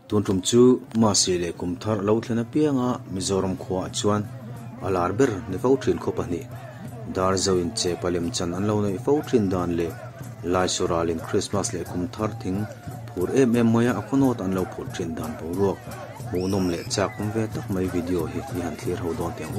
tuntum chu Masi le Kumthar lo thlena pianga Mizoram Khua chuan alarber ne fo thin kho pani Darzo in che palem chan an lo nei fo thin dan le Laisawral in Christmas le Kumthar thing phur moya akonot an lo phur thin dan bo ro monom le chak kum ve tak mai video hi han thlir ho don tiang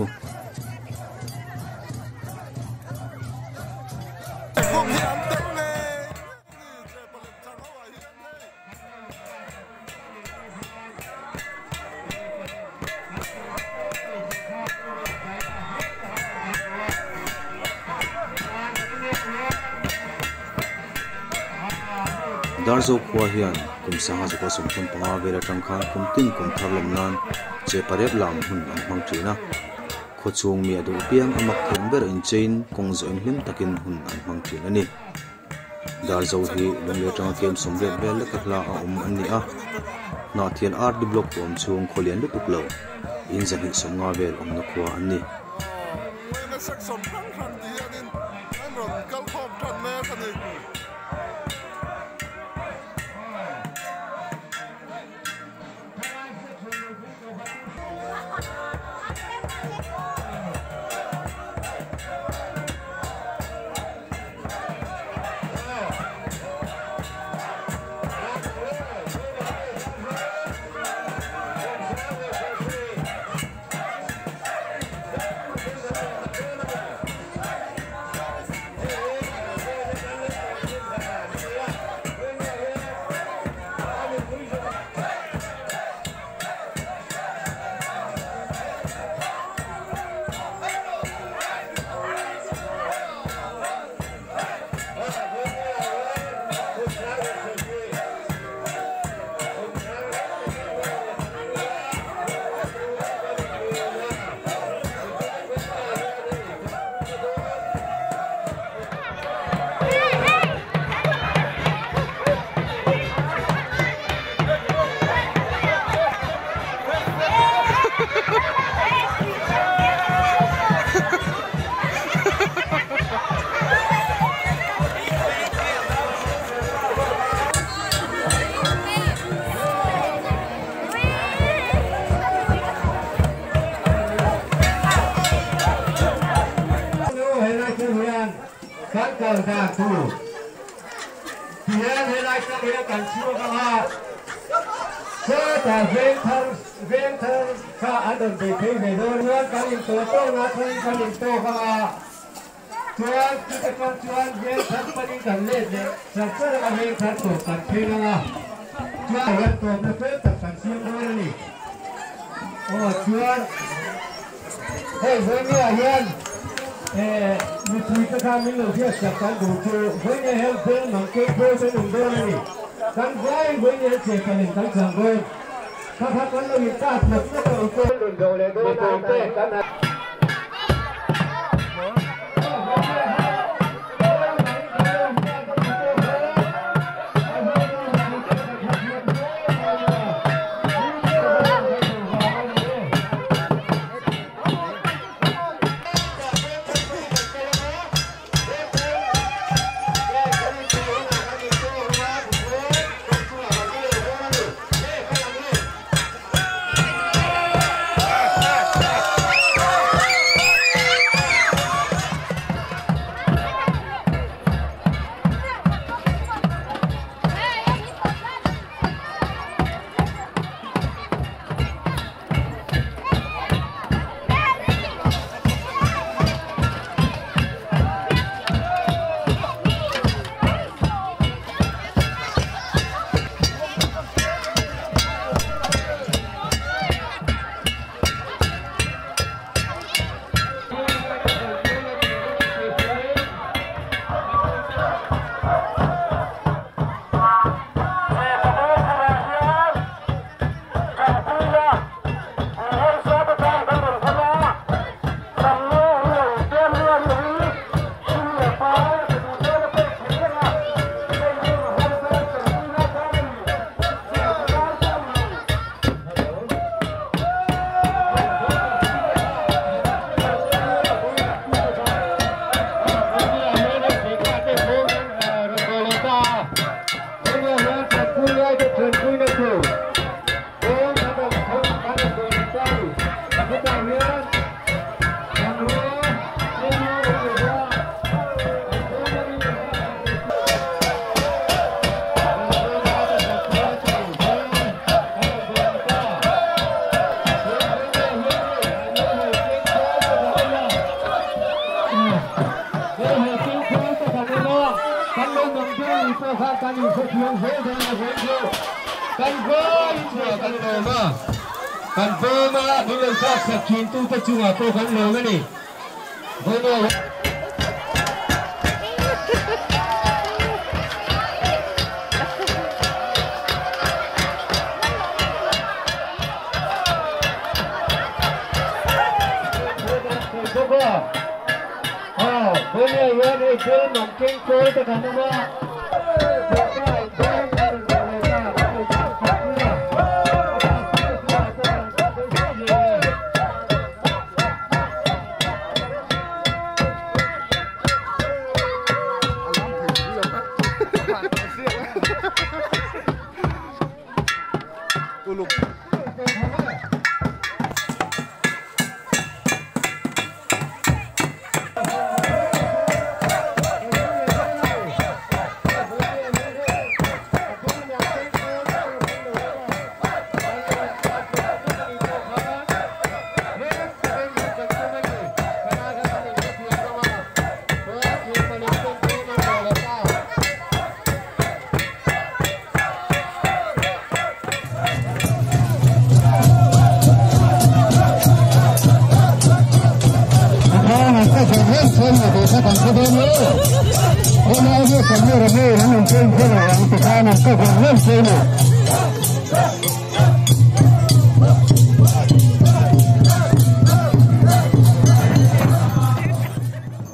Darzo Khua hian kumsanga joko somthum panga vela tangkhan kumtin kumthar lomnan che parep lam hun an hmang thina khochung mi adu piang amak thember in chain kongzo in hlim takin hun an hmang thina ni Darzo hi lomle tanga kem somret bel kakla a ani a na thian art di block tom chung kholian lu tuklo in zahi somnga vel omna khua ani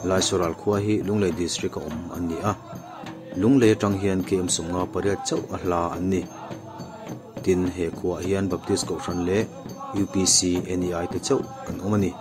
Laisawral Khua hi lunglei district an ni a lunglei tang hian kem sunga pariat chau a hla an ni tin he Khua hian baptist ko ran le UPC NEI te chau an omani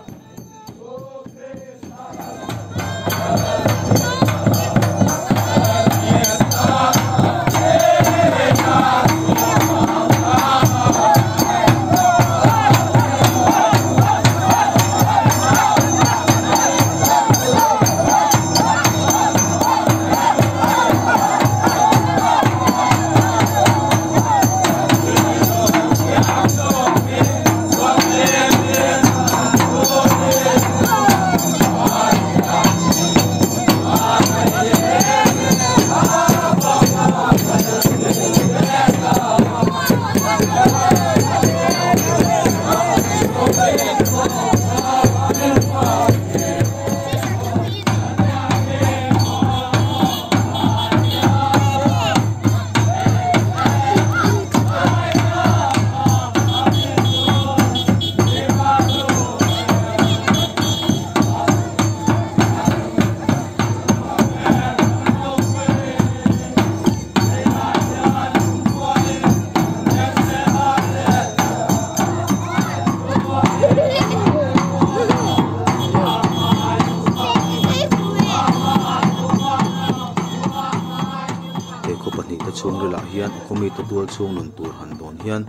komi tatual chung nun tur han don hian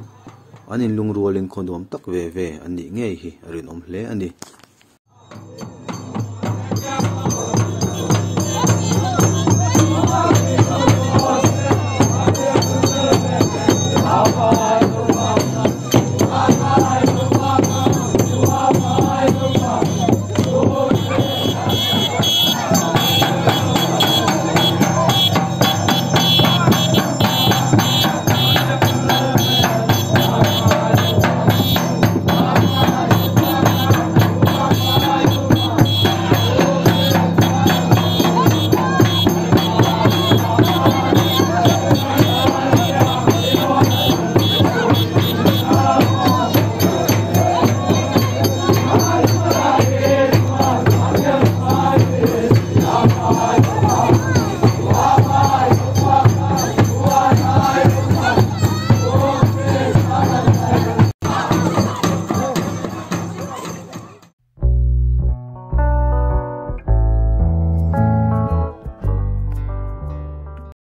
anin lungrualin khondom tak ve ve ani ngei hi rin om hle ani